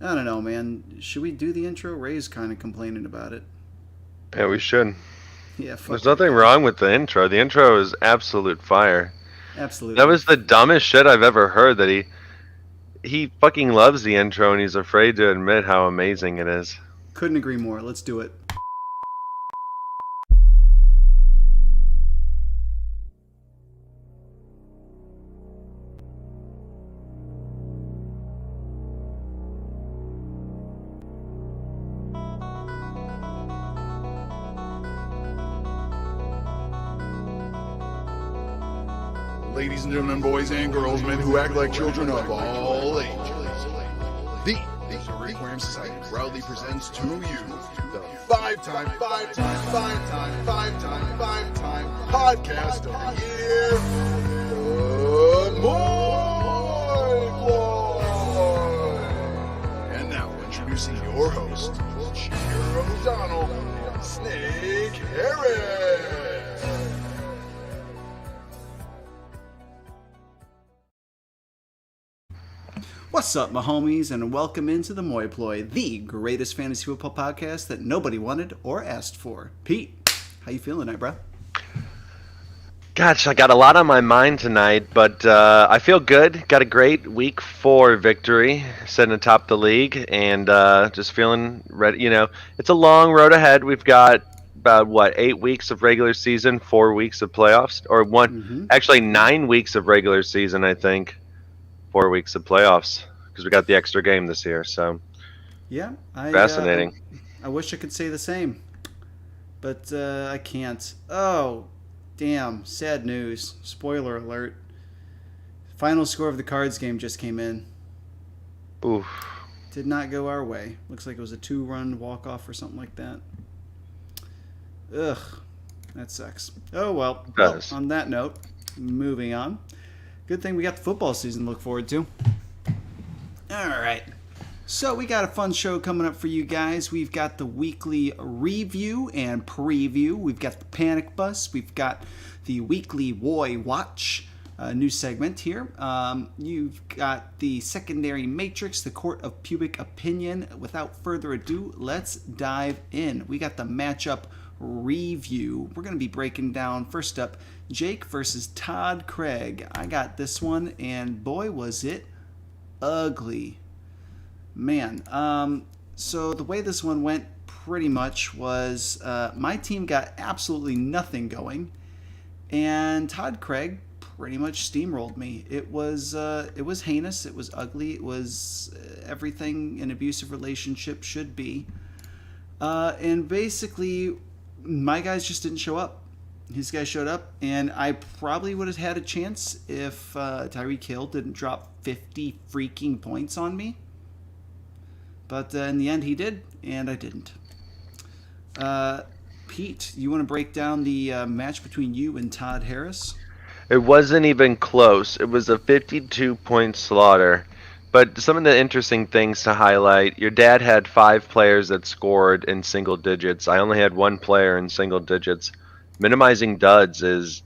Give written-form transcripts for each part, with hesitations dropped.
I don't know, man. Should we do the intro? Ray's kind of complaining about it. Yeah, we should. Yeah, There's fuck that nothing guy. wrong with the intro. The intro is absolute fire. That Absolutely. was the dumbest shit I've ever heard. That he fucking loves the intro and he's afraid to admit how amazing it is. Couldn't agree more. Let's do it. Ladies and gentlemen, boys and girls, men who act like children of all ages. The Missouri Aquarium Society proudly presents to you the five-time podcast of the year, the MOY. And now, introducing your host, Shakira O'Donnell, Snake Harris. What's up, my homies, and welcome into the MOY, the greatest fantasy football podcast that nobody wanted or asked for. Pete, how you feeling tonight, bro? Gosh, I got a lot on my mind tonight, but I feel good. Got a great week 4 victory, sitting atop the league, and just feeling ready. It's a long road ahead. We've got about 8 weeks of regular season, 4 weeks of playoffs, or Mm-hmm. actually Yep. 9 weeks of regular season. I think 4 weeks of playoffs because we got the extra game this year. So Yeah, fascinating. I wish I could say the same, but I can't. Oh, damn! Sad news. Spoiler alert. Final score of the Cards game just came in. Oof. Did not go our way. Looks like it was a 2-run walk-off or something like that. Ugh, that sucks. Oh well. Well, Does. on that note, moving on. Good thing we got the football season to look forward to. All right. So we got a fun show coming up for you guys. We've got the weekly review and preview. We've got the Panic Bus. We've got the weekly MOY Watch, new segment here. You've got the secondary matrix, the court of pubic opinion. Without further ado, let's dive in. We got the matchup review. We're going to be breaking down, first up, Jake versus Todd Craig. I got this one, and boy, was it ugly. Man, so the way this one went pretty much was my team got absolutely nothing going, and Todd Craig pretty much steamrolled me. It was heinous. It was ugly. It was everything an abusive relationship should be. And basically, my guys just didn't show up. His guys showed up, and I probably would have had a chance if Tyreek Hill didn't drop 50 freaking points on me. But in the end, he did, and I didn't. Uh, Pete, you want to break down the match between you and Todd Harris? It wasn't even close. It was a 52-point slaughter. But some of the interesting things to highlight, your dad had 5 players that scored in single digits. I only had 1 player in single digits. Minimizing duds is,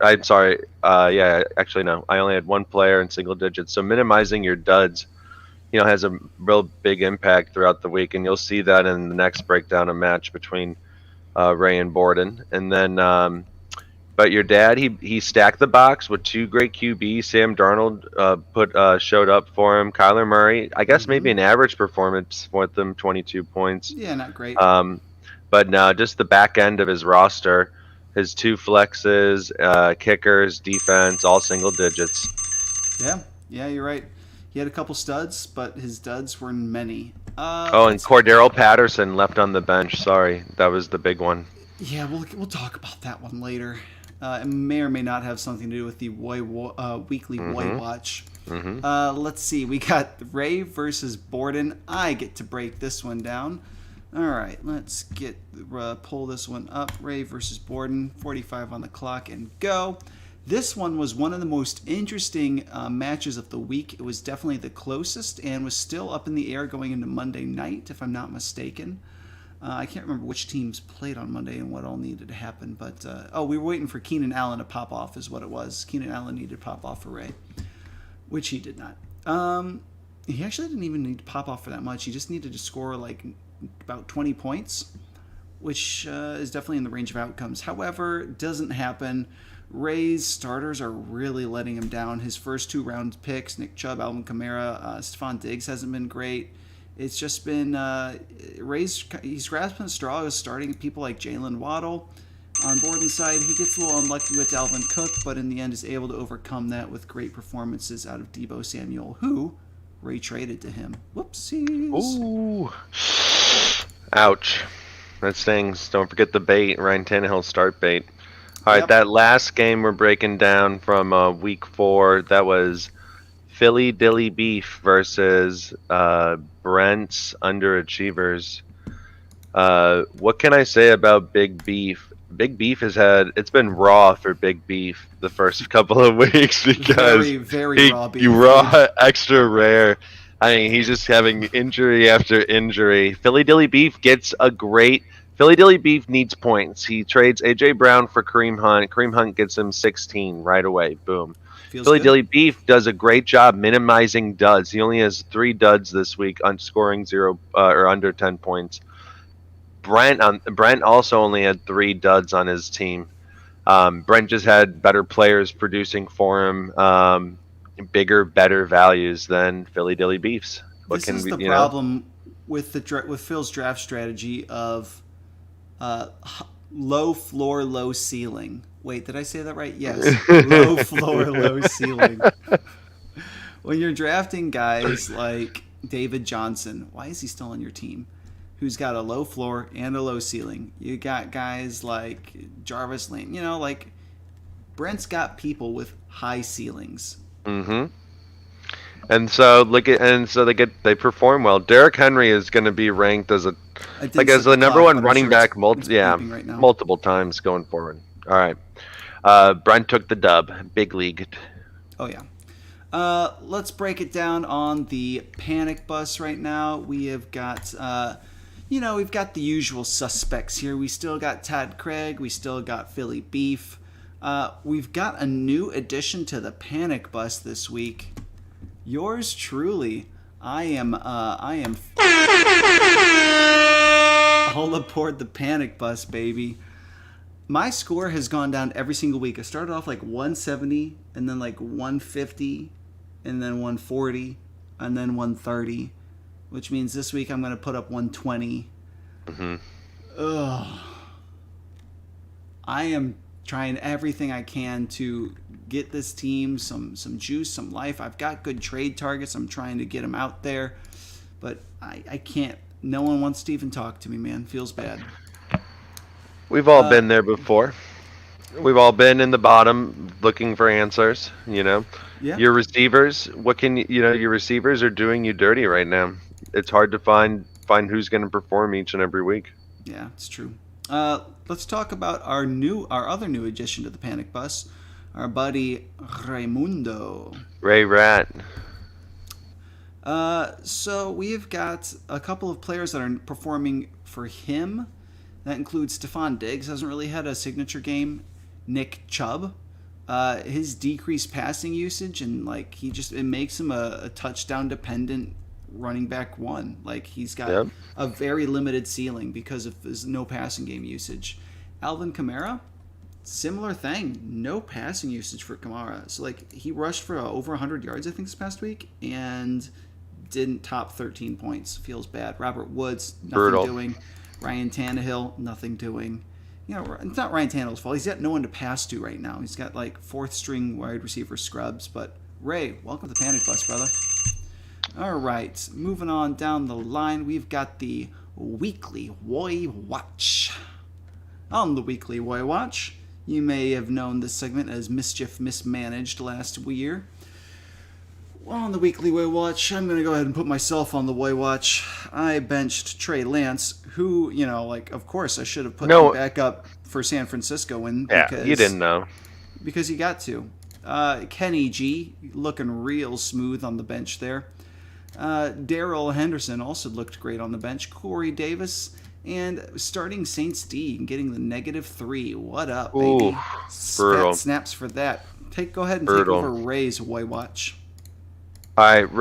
I'm sorry. Yeah, actually, no. I only had 1 player in single digits. So minimizing your duds, has a real big impact throughout the week. And you'll see that in the next breakdown of match between Ray and Borden. And then but your dad, he stacked the box with 2 great QBs. Sam Darnold showed up for him. Kyler Murray, I guess Mm-hmm. maybe an average performance with them, 22 points. Yeah, not great. Um, but no, just the back end of his roster, his 2 flexes, kickers, defense, all single digits. Yeah, yeah, you're right. He had a couple studs, but his duds were many. Oh, and Let's. Cordero Patterson left on the bench. Sorry, that was the big one. Yeah, we'll talk about that one later. It may or may not have something to do with the weekly Roy Mm-hmm. Watch. Mm-hmm. Let's see. We got Ray versus Borden. I get to break this one down. All right, let's pull this one up. Ray versus Borden. 45 on the clock and go. This one was one of the most interesting matches of the week. It was definitely the closest and was still up in the air going into Monday night, if I'm not mistaken. I can't remember which teams played on Monday and what all needed to happen, but we were waiting for Keenan Allen to pop off, is what it was. Keenan Allen needed to pop off for Ray, which he did not. he actually didn't even need to pop off for that much. He just needed to score like about 20 points, which is definitely in the range of outcomes. However, doesn't happen. Ray's starters are really letting him down. His first 2-round picks, Nick Chubb, Alvin Kamara, Stephon Diggs hasn't been great. It's just been he's grasping the straw, is starting people like Jalen Waddle. On Borden's side, he gets a little unlucky with Dalvin Cook, but in the end is able to overcome that with great performances out of Deebo Samuel, who Ray traded to him. Whoopsies. Ooh. Ouch. That stings. Don't forget the bait. Ryan Tannehill start bait. All right, that last game we're breaking down from week 4, that was Philly Dilly Beef versus Brent's Underachievers. What can I say about Big Beef? Big Beef it's been raw for Big Beef the first couple of weeks because very raw beef. Raw, extra rare. I mean, he's just having injury after injury. Philly Dilly Beef Philly Dilly Beef needs points. He trades A.J. Brown for Kareem Hunt. Kareem Hunt gets him 16 right away. Boom. Philly Dilly Beef does a great job minimizing duds. He only has 3 duds this week on scoring 0 or under 10 points. Brent also only had 3 duds on his team. Brent just had better players producing for him, bigger, better values than Philly Dilly Beefs. This is the problem with Phil's draft strategy of low floor, low ceiling. Wait, did I say that right? Yes. Low floor, low ceiling. When you're drafting guys like David Johnson, why is he still on your team? Who's got a low floor and a low ceiling. You got guys like Jarvis Lane. Like Brent's got people with high ceilings. Mm-hmm. And so they perform well. Derrick Henry is going to be ranked as the number 1 running back multiple times going forward. All right. Brent took the dub. Big league. Oh yeah. Let's break it down on the panic bus right now. We have got we've got the usual suspects here. We still got Tad Craig. We still got Philly Beef. We've got a new addition to the panic bus this week. Yours truly. I am all aboard the panic bus, baby. My score has gone down every single week. I started off like 170, and then like 150, and then 140, and then 130. Which means this week I'm going to put up 120. Mm-hmm. Ugh. I am trying everything I can to get this team some juice, some life. I've got good trade targets. I'm trying to get them out there. But I can't. No one wants to even talk to me, man. Feels bad. We've all been there before. We've all been in the bottom looking for answers, Yeah. Your receivers, your receivers are doing you dirty right now. It's hard to find who's going to perform each and every week. Yeah, it's true. Let's talk about our other new addition to the panic bus, our buddy Raimundo. Ray Rat. So we've got a couple of players that are performing for him. That includes Stephon Diggs, hasn't really had a signature game. Nick Chubb, his decreased passing usage and it makes him a touchdown dependent running back 1. Like he's got a very limited ceiling because of his no passing game usage. Alvin Kamara, similar thing, no passing usage for Kamara. So he rushed for over 100 yards I think this past week and didn't top 13 points. Feels bad. Robert Woods, nothing doing. Ryan Tannehill, nothing doing. It's not Ryan Tannehill's fault. He's got no one to pass to right now. He's got 4th string wide receiver scrubs. But Ray, welcome to the panic bus, brother. All right, moving on down the line, we've got the Weekly MOY Watch. On the Weekly MOY Watch, you may have known this segment as Mischief Mismanaged last year. Well, on the Weekly MOY Watch, I'm going to go ahead and put myself on the MOY Watch. I benched Trey Lance, who, of course I should have put him back up for San Francisco win. Yeah, you didn't know. Because he got to. Kenny G, looking real smooth on the bench there. Darrell Henderson also looked great on the bench. Corey Davis and starting Saints D and getting the -3. What up, baby? Ooh, brutal. Snaps for that. Go ahead and take over Ray's MOY Watch. All right,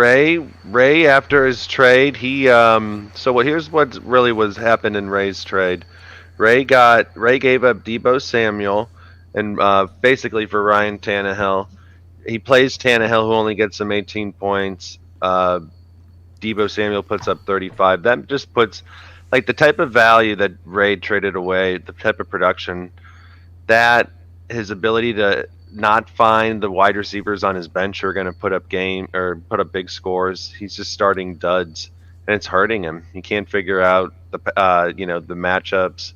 Ray after his trade, he here's what really was happened in Ray's trade. Ray gave up Debo Samuel and basically for Ryan Tannehill. He plays Tannehill who only gets him 18 points. Debo Samuel puts up 35. That just puts like the type of value that Ray traded away, the type of production that his ability to not find the wide receivers on his bench who are going to put up big scores. He's just starting duds, and it's hurting him. He can't figure out the matchups.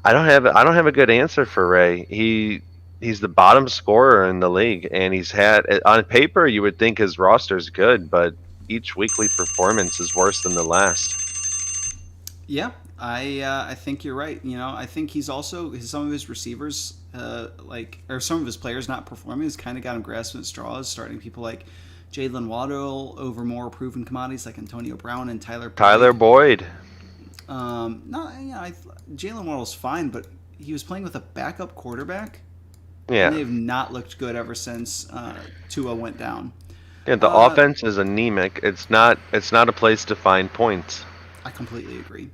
I don't have a good answer for Ray. He's the bottom scorer in the league, and he's had on paper you would think his roster's good, but each weekly performance is worse than the last. Yeah, I think you're right. I think he's also some of his receivers, or some of his players not performing, has kind of got him grasping at straws, starting people like Jalen Waddle over more proven commodities like Antonio Brown and Tyler Boyd. Jalen Waddle's fine, but he was playing with a backup quarterback. Yeah, and they've not looked good ever since Tua went down. Yeah, the offense is anemic. It's not a place to find points. I completely agree.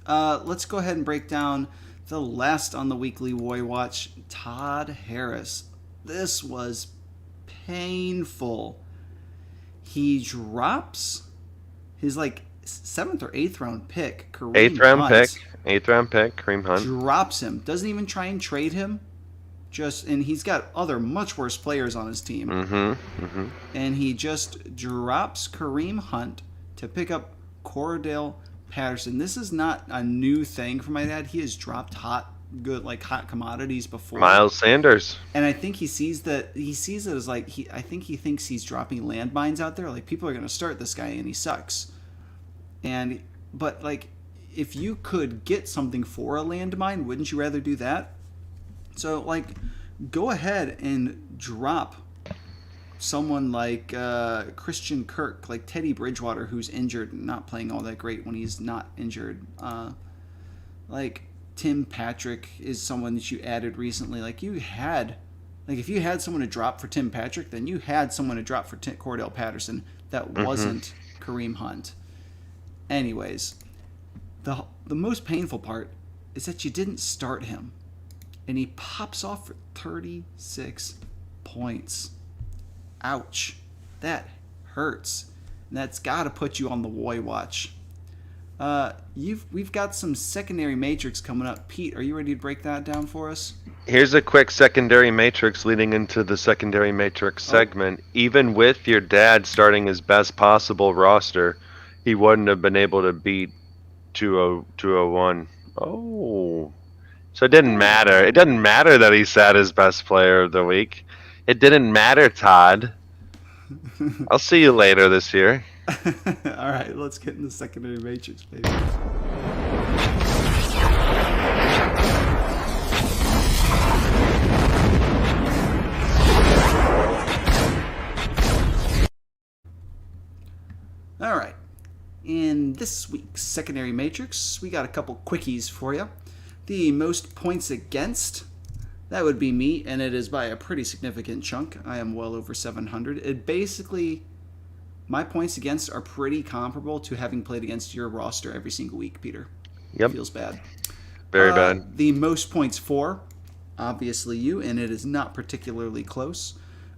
Let's go ahead and break down the last on the weekly MOY Watch, Todd Harris. This was painful. He drops his 7th or 8th round pick, Kareem Hunt. 8th round pick, Kareem Hunt. Drops him. Doesn't even try and trade him. And he's got other much worse players on his team. And he just drops Kareem Hunt to pick up Cordell Patterson. This is not a new thing for my dad. He has dropped hot commodities before. Miles Sanders. And I think he sees it as I think he thinks he's dropping landmines out there. Like, people are going to start this guy and he sucks. But if you could get something for a landmine, wouldn't you rather do that? So, go ahead and drop someone like Christian Kirk, like Teddy Bridgewater, who's injured and not playing all that great when he's not injured. Tim Patrick is someone that you added recently. If you had someone to drop for Tim Patrick, then you had someone to drop for Cordell Patterson. That wasn't Kareem Hunt. Anyways, the most painful part is that you didn't start him. And he pops off for 36 points. Ouch. That hurts. And that's got to put you on the MOY Watch. We've got some secondary matrix coming up. Pete, are you ready to break that down for us? Here's a quick secondary matrix leading into the secondary matrix segment. Even with your dad starting his best possible roster, he wouldn't have been able to beat 201. Oh. So it didn't matter. It doesn't matter that he sat his best player of the week. It didn't matter, Todd. I'll see you later this year. All right, let's get in the secondary matrix, baby. All right. In this week's secondary matrix, we got a couple quickies for you. The most points against, that would be me, and it is by a pretty significant chunk. I am well over 700. It basically, my points against are pretty comparable to having played against your roster every single week, Peter. Yep. Feels bad. Very bad. The most points for, obviously you, and it is not particularly close.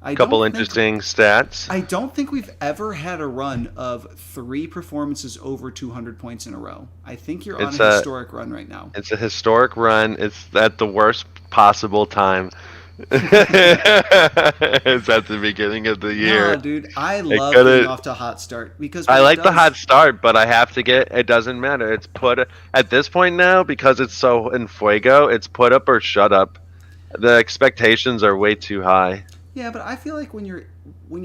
A couple interesting stats. I don't think we've ever had a run of 3 performances over 200 points in a row. I think you're on a historic run right now. It's a historic run. It's at the worst possible time. It's at the beginning of the year. No, dude, I love getting off to a hot start because I like the hot start, but I have to get. It doesn't matter. It's at this point now because it's so in fuego. It's put up or shut up. The expectations are way too high. Yeah, but I feel like when you're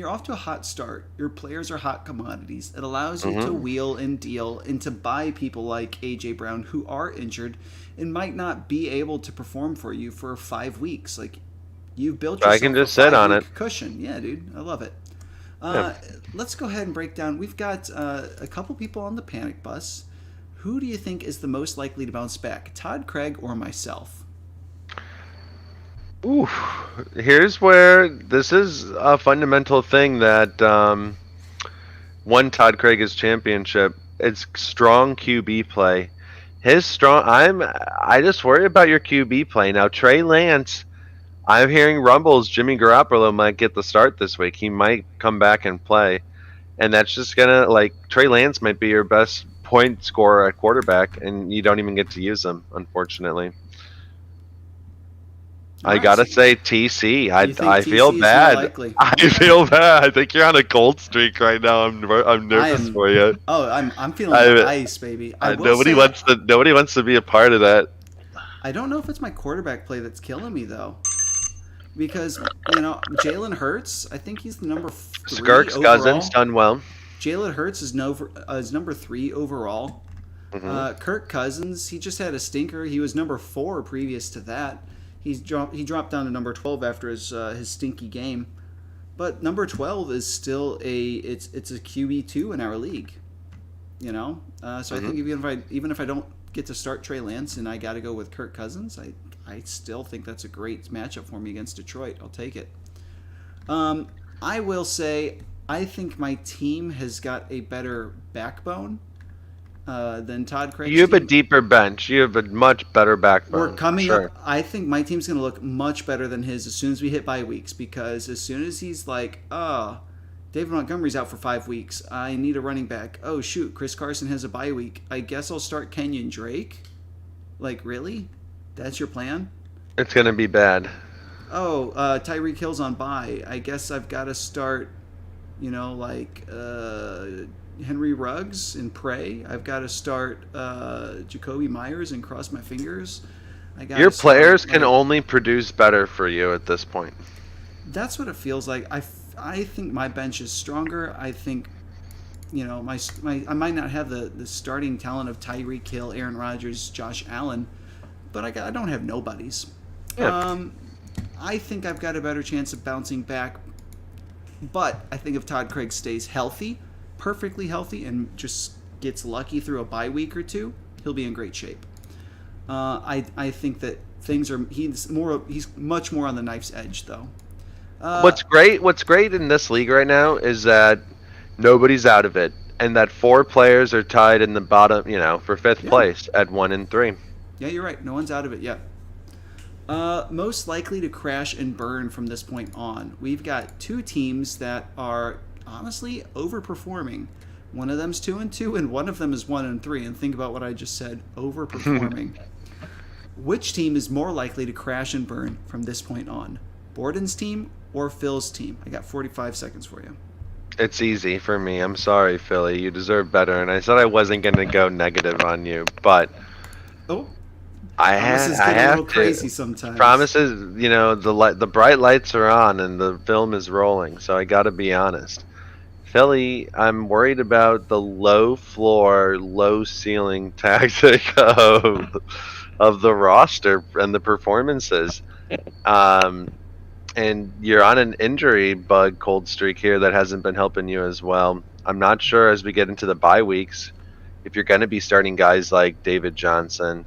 off to a hot start, your players are hot commodities. It allows you to wheel and deal and to buy people like A.J. Brown who are injured and might not be able to perform for you for 5 weeks. You've built yourself I can just sit on it. Cushion. Yeah, dude, I love it. Let's go ahead and break down. We've got a couple people on the panic bus. Who do you think is the most likely to bounce back, Todd Craig or myself? Ooh, here's where this is a fundamental thing that won Todd Craig's championship. It's strong QB play. I just worry about your QB play. Now Trey Lance, I'm hearing rumbles Jimmy Garoppolo might get the start this week. He might come back and play. And that's just gonna like Trey Lance might be your best point scorer at quarterback and you don't even get to use him, unfortunately. I Alright, gotta so say TC. I you think I feel TC is more bad. likely? I Okay. feel bad. I think you're on a cold streak right now. I'm I nervous am. for you. Oh, I'm feeling the I, ice, baby. I will nobody say, wants to be a part of that. I don't know if it's my quarterback play that's killing me though, because Jalen Hurts. I think he's the number 3 Skirk's overall. Cousins done well. Jalen Hurts is number 3 overall. Kirk Cousins, he just had a stinker. He was number 4 previous to that. He dropped down to number 12 after his stinky game. But number 12 is still it's a QB2 in our league. So I think even if I don't get to start Trey Lance and I got to go with Kirk Cousins, I still think that's a great matchup for me against Detroit. I'll take it. I will say I think my team has got a better backbone than Todd Craig's You have a team. deeper bench. You have a much better backbone. We're coming Sure. up. I think my team's going to look much better than his as soon as we hit bye weeks, because as soon as he's like, David Montgomery's out for 5 weeks. I need a running back. Oh, shoot. Chris Carson has a bye week. I guess I'll start Kenyon Drake. Like, really? That's your plan? It's gonna be bad. Oh, Tyreek Hill's on bye. I guess I've got to start, Henry Ruggs and pray. I've got to start Jacoby Myers and cross my fingers. Your players can only produce better for you at this point. That's what it feels like. I think my bench is stronger. I think, I might not have the starting talent of Tyreek Hill, Aaron Rodgers, Josh Allen, but I don't have nobodies. Yeah. I think I've got a better chance of bouncing back, but I think if Todd Craig stays healthy, perfectly healthy, and just gets lucky through a bye week or two, he'll be in great shape. I think that he's much more on the knife's edge though. What's great in this league right now is that nobody's out of it, and that 4 players are tied in the bottom, for 5th place at 1 and 3. Yeah, you're right. No one's out of it yet. Most likely to crash and burn from this point on. We've got 2 teams that are honestly overperforming. One of them's 2-2, and one of them is 1-3. And think about what I just said: overperforming. Which team is more likely to crash and burn from this point on? Borden's team or Phil's team? I got 45 seconds for you. It's easy for me. I'm sorry, Philly. You deserve better. And I said I wasn't going to go negative on you, but Promises get a little crazy to. sometimes. Promises, the bright lights are on and the film is rolling, so I got to be honest. Philly, I'm worried about the low floor, low ceiling tactic of the roster and the performances. And you're on an injury bug cold streak here that hasn't been helping you as well. I'm not sure as we get into the bye weeks if you're going to be starting guys like David Johnson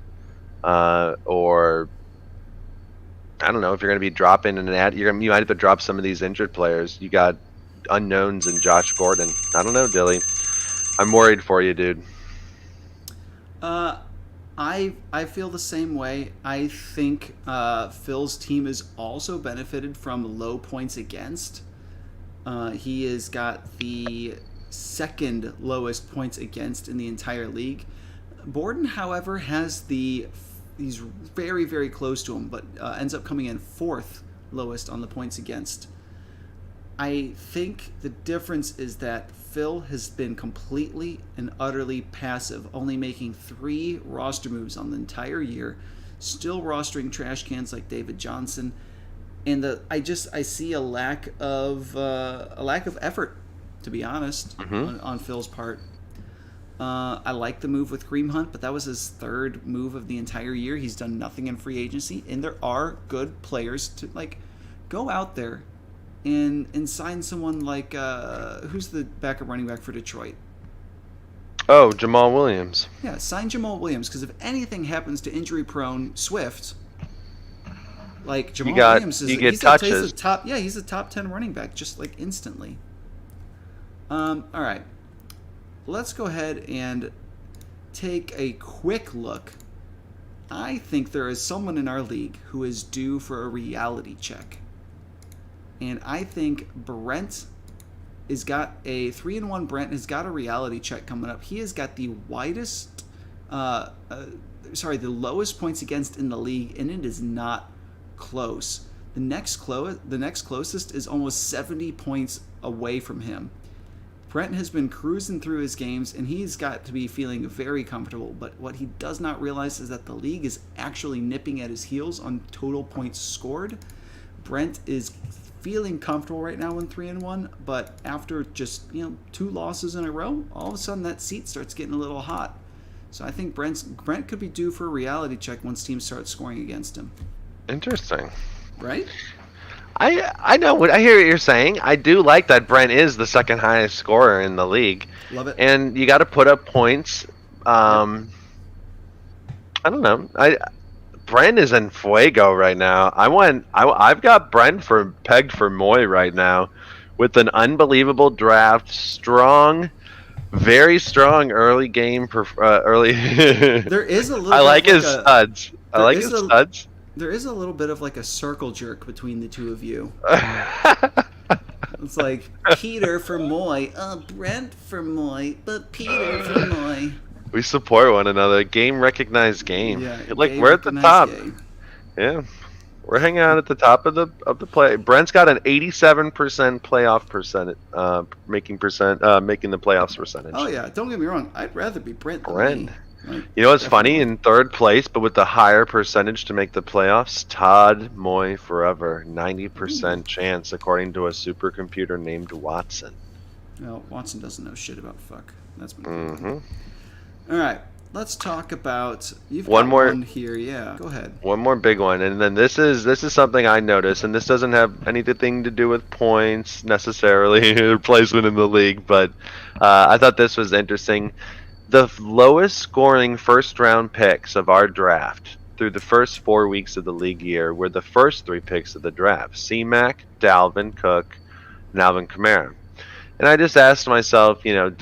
or I don't know if you're going to be dropping you might have to drop some of these injured players. You got unknowns in Josh Gordon. I don't know, Dilly. I'm worried for you, dude. I feel the same way. I think Phil's team has also benefited from low points against. He has got the 2nd lowest points against in the entire league. Borden, however, has he's very, very close to him, but ends up coming in 4th lowest on the points against. I think the difference is that Phil has been completely and utterly passive, only making 3 roster moves on the entire year, still rostering trash cans like David Johnson, and I see a lack of effort, to be honest, on Phil's part. I like the move with Kareem Hunt, but that was his 3rd move of the entire year. He's done nothing in free agency, and there are good players to go out there and sign someone like who's the backup running back for Detroit? Oh, Jamal Williams. Yeah, sign Jamal Williams, because if anything happens to injury-prone Swift, Like Jamal got Williams is you get he's touches. he's a top 10 running back just like instantly. All right. Let's go ahead and take a quick look. I think there is someone in our league who is due for a reality check. And I think Brent has got a 3-1. Brent has got a reality check coming up. He has got the the lowest points against in the league, and it is not close. The next closest is almost 70 points away from him. Brent has been cruising through his games, and he's got to be feeling very comfortable. But what he does not realize is that the league is actually nipping at his heels on total points scored. Brent is feeling comfortable right now in 3-1, but after just 2 losses in a row, all of a sudden that seat starts getting a little hot. So I think Brent could be due for a reality check once teams start scoring against him. Interesting. Right? I know what I hear what you're saying. I do like that Brent is the second highest scorer in the league. Love it. And you got to put up points. I don't know. Brent is in fuego right now. I've got Brent pegged for MOY right now, with an unbelievable draft, very strong early game. Early. There is a little. I like his studs. There is a little bit of like a circle jerk between the two of you. It's like Peter for MOY, Brent for MOY, but Peter for MOY. We support one another. Game recognized game. Yeah, like we're at the top. Game. Yeah, we're hanging out at the top of the play. Brent's got an 87% playoff percentage, making the playoffs percentage. Oh yeah, don't get me wrong. I'd rather be Brent than me. Like, you know what's funny? In third place, but with the higher percentage to make the playoffs, Todd MOY forever, 90% chance, according to a supercomputer named Watson. Well, Watson doesn't know shit about fuck. That's my All right, let's talk about one here. Yeah, go ahead. One more big one, and then this is something I noticed, and this doesn't have anything to do with points necessarily or placement in the league, but I thought this was interesting. The lowest scoring first round picks of our draft through the first 4 weeks of the league year were the first 3 picks of the draft: C-Mac, Dalvin Cook, and Alvin Kamara. And I just asked myself, could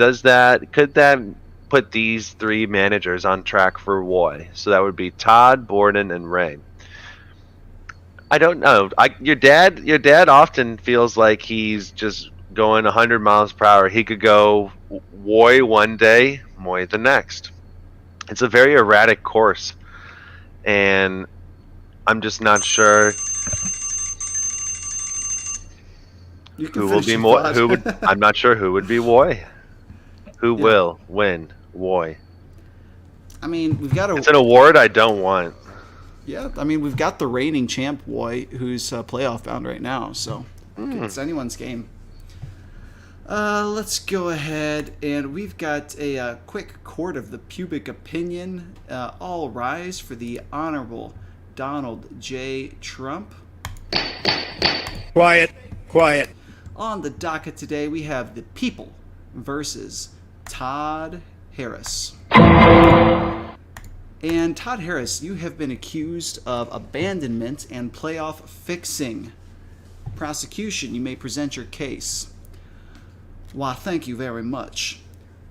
that put these 3 managers on track for MOY? So that would be Todd, Borden, and Ray. I don't know. Your dad often feels like he's just going 100 miles per hour. He could go MOY one day, MOY the next. It's a very erratic course, and I'm just not sure who will be MOY. I'm not sure who would be MOY. Who will win MOY? I mean, It's an award I don't want. Yeah, I mean, we've got the reigning champ MOY, who's playoff bound right now, so it's anyone's game. Let's go ahead, and we've got a quick court of the pubic opinion. All rise for the Honorable Donald J. Trump. Quiet. On the docket today, we have the People versus Todd Harris. And Todd Harris, you have been accused of abandonment and playoff fixing. Prosecution, you may present your case. Why, thank you very much.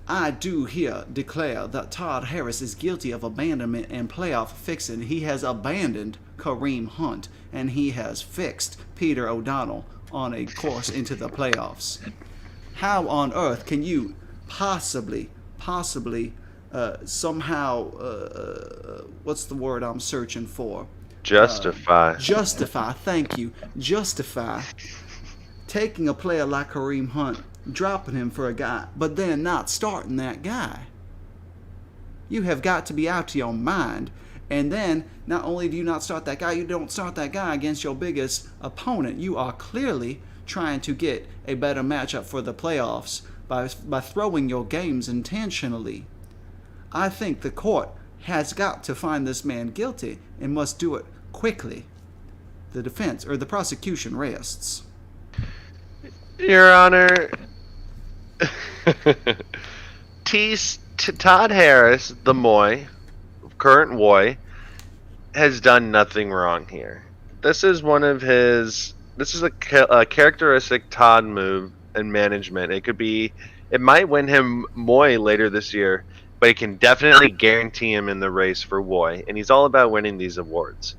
I do here declare that Todd Harris is guilty of abandonment and playoff fixing. He has abandoned Kareem Hunt, and he has fixed Peter O'Donnell on a course into the playoffs. How on earth can you possibly, somehow, what's the word I'm searching for? Justify, thank you. Justify taking a player like Kareem Hunt, dropping him for a guy, but then not starting that guy. You have got to be out of your mind. And then, not only do you not start that guy, you don't start that guy against your biggest opponent. You are clearly trying to get a better matchup for the playoffs by throwing your games intentionally. I think the court has got to find this man guilty and must do it quickly. The defense, or the prosecution, rests. Your Honor, Todd Harris, the MOY, current MOY, has done nothing wrong here. This is one of his. This is a characteristic Todd move in management. It might win him MOY later this year, but it can definitely guarantee him in the race for WOY, and he's all about winning these awards.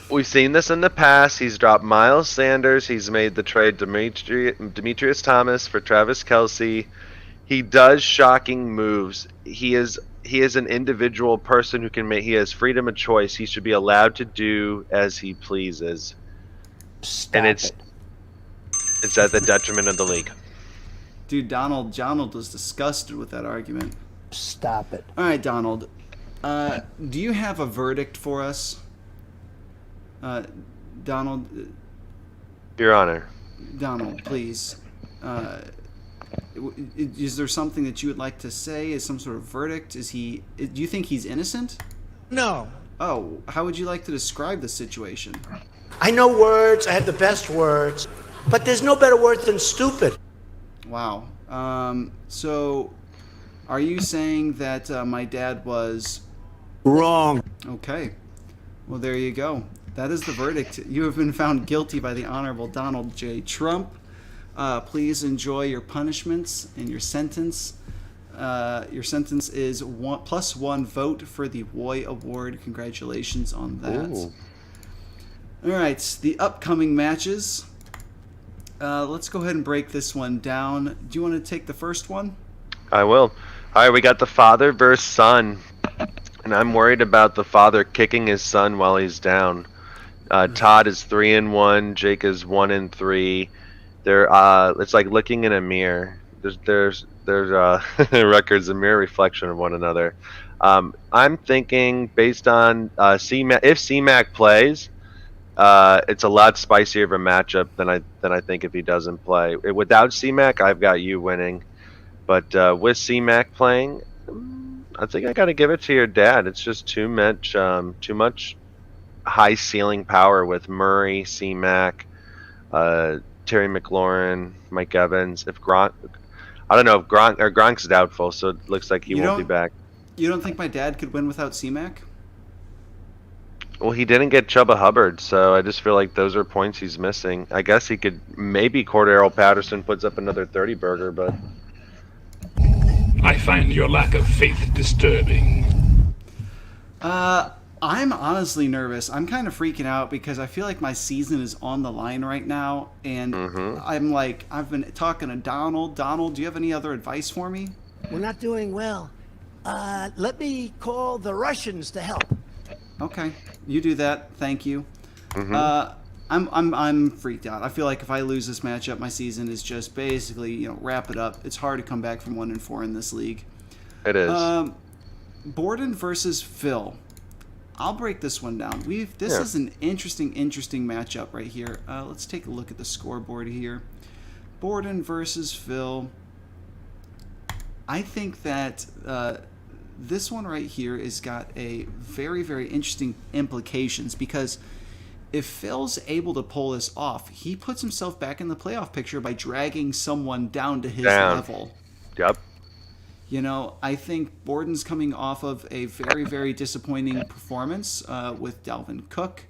We've seen this in the past. He's dropped Miles Sanders. He's made the trade Demetrius Thomas for Travis Kelce. He does shocking moves. He is an individual person who can make. He has freedom of choice. He should be allowed to do as he pleases. Stop it's at the detriment of the league. Dude, Donald was disgusted with that argument. Stop it. All right, Donald. Do you have a verdict for us? Donald. Your Honor. Donald, please. Is there something that you would like to say? Is some sort of verdict? Do you think he's innocent? No. Oh, how would you like to describe the situation? I know words. I have the best words. But there's no better word than stupid. Wow. So, are you saying that my dad was... Wrong. Okay. Well, there you go. That is the verdict. You have been found guilty by the Honorable Donald J. Trump. Please enjoy your punishments and your sentence. Your sentence is +1 vote for the WOY Award. Congratulations on that. Ooh. All right, the upcoming matches. Let's go ahead and break this one down. Do you want to take the first one? I will. All right, we got the father versus son, and I'm worried about the father kicking his son while he's down. Todd is 3-1. Jake is 1-3. It's like looking in a mirror. There's records, a mirror reflection of one another. I'm thinking based on if C-Mac plays, it's a lot spicier of a matchup than I think if he doesn't play. Without C-Mac, I've got you winning, but with C-Mac playing, I think I got to give it to your dad. It's just too much high ceiling power with Murray, C-Mac, Terry McLaurin, Mike Evans. If Gronk, I don't know if Gronk's doubtful, so it looks like he won't be back. You don't think my dad could win without C-Mac? Well, he didn't get Chubba Hubbard, so I just feel like those are points he's missing. I guess he could, maybe Cordero Patterson puts up another 30-burger, but... I find your lack of faith disturbing. I'm honestly nervous. I'm kind of freaking out because I feel like my season is on the line right now, and I'm like, I've been talking to Donald. Donald, do you have any other advice for me? We're not doing well. Let me call the Russians to help. Okay, you do that. Thank you. I'm freaked out. I feel like if I lose this matchup, my season is just basically wrap it up. It's hard to come back from 1-4 in this league. It is. Borden versus Phil. I'll break this one down. This is an interesting matchup right here. Let's take a look at the scoreboard here. Borden versus Phil. I think that this one right here has got a very, very interesting implications because if Phil's able to pull this off, he puts himself back in the playoff picture by dragging someone down to his level. Yep. I think Borden's coming off of a very, very disappointing performance with Dalvin Cook,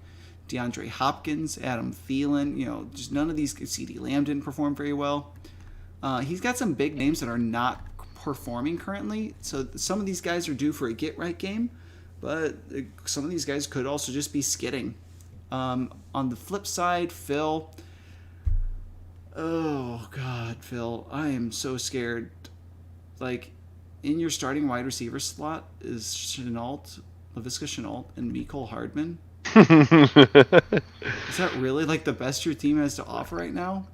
DeAndre Hopkins, Adam Thielen. Just none of these. CeeDee Lamb didn't perform very well. He's got some big names that are not performing currently. So some of these guys are due for a get-right game, but some of these guys could also just be skidding. On the flip side, Phil. Oh, God, Phil. I am so scared. Like... in your starting wide receiver slot is Laviska Shenault and Mecole Hardman. Is that really like the best your team has to offer right now?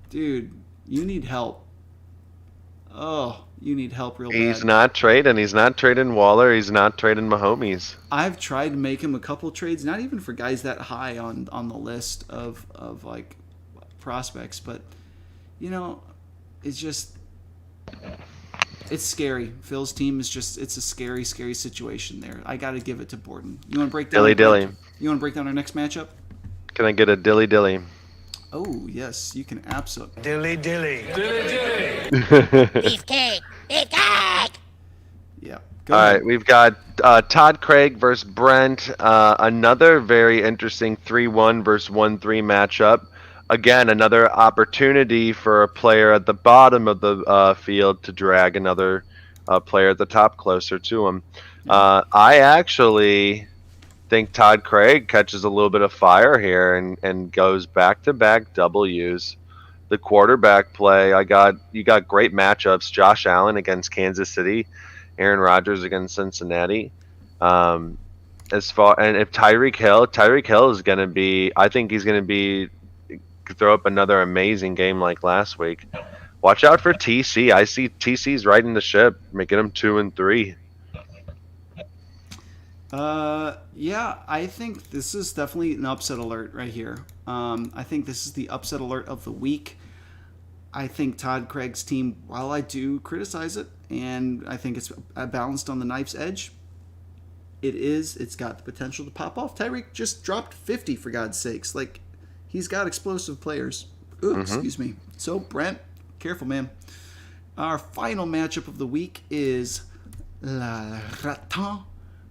Dude, you need help. Oh, you need help real bad. He's not trading Waller. He's not trading Mahomes. I've tried to make him a couple trades, not even for guys that high on the list of like prospects, but it's just... it's scary. Phil's team is it's a scary, scary situation there. I got to give it to Borden. You want to break down? Dilly. You want to break down our next matchup? Can I get a dilly? Oh, yes, you can absolutely. Dilly. Dilly. Beefcake! Beefcake! Yeah. Go All ahead. right, we've got Todd Craig versus Brent. Another very interesting 3-1 versus 1-3 matchup. Again, another opportunity for a player at the bottom of the field to drag another player at the top closer to him. I actually think Todd Craig catches a little bit of fire here and goes back-to-back W's. The quarterback play, you got great matchups. Josh Allen against Kansas City, Aaron Rodgers against Cincinnati. And if Tyreek Hill is going to be, I think he's going to be throw up another amazing game like last week. Watch out for TC. I see TC's riding the ship, making him 2-3. Yeah, I think this is definitely an upset alert right here. I think this is the upset alert of the week. I think Todd Craig's team, while I do criticize it, and I think it's balanced on the knife's edge, it's got the potential to pop off. Tyreek just dropped 50, for God's sakes. Like, he's got explosive players. Ooh, excuse me. So, Brent, careful, man. Our final matchup of the week is La Raton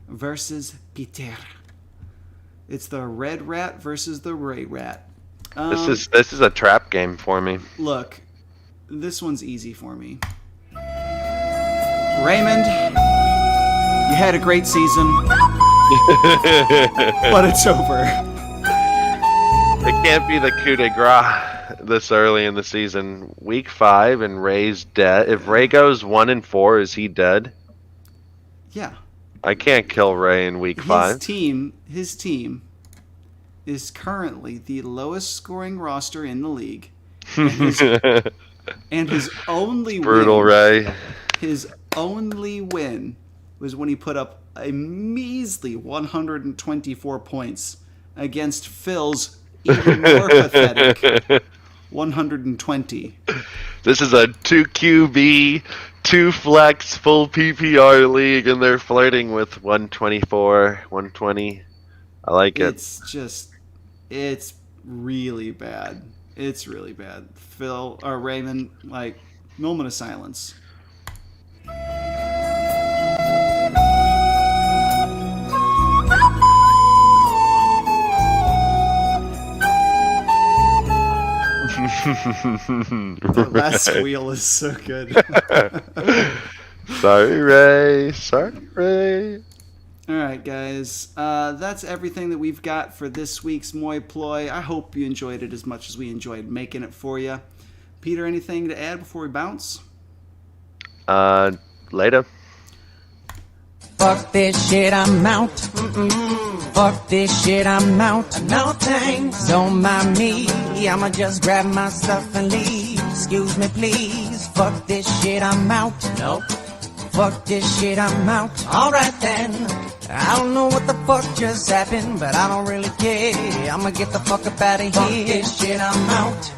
versus Peter. It's the Red Rat versus the Ray Rat. This is a trap game for me. Look, this one's easy for me. Raymond, you had a great season, but it's over. It can't be the coup de grace this early in the season. Week 5 and Ray's dead. If Ray goes 1-4, is he dead? Yeah. I can't kill Ray in week 5. His team is currently the lowest scoring roster in the league. And his only Brutal win, Ray. His only win was when he put up a measly 124 points against Phil's even more pathetic 120. This is a 2 QB, 2 flex, full PPR league, and they're flirting with 124, 120. I like it. It's really bad. It's really bad. Phil or Raymond, like, moment of silence. The last squeal is so good. Sorry, Ray. Sorry, Ray. All right, guys. That's everything that we've got for this week's MOY Ploy. I hope you enjoyed it as much as we enjoyed making it for you. Peter, anything to add before we bounce? Later. Fuck this shit, I'm out. Fuck this shit, I'm out. No thanks, don't mind me. I'ma just grab my stuff and leave. Excuse me, please. Fuck this shit, I'm out. Nope. Fuck this shit, I'm out. Alright then. I don't know what the fuck just happened, but I don't really care. I'ma get the fuck up out of here. Fuck this shit, I'm out.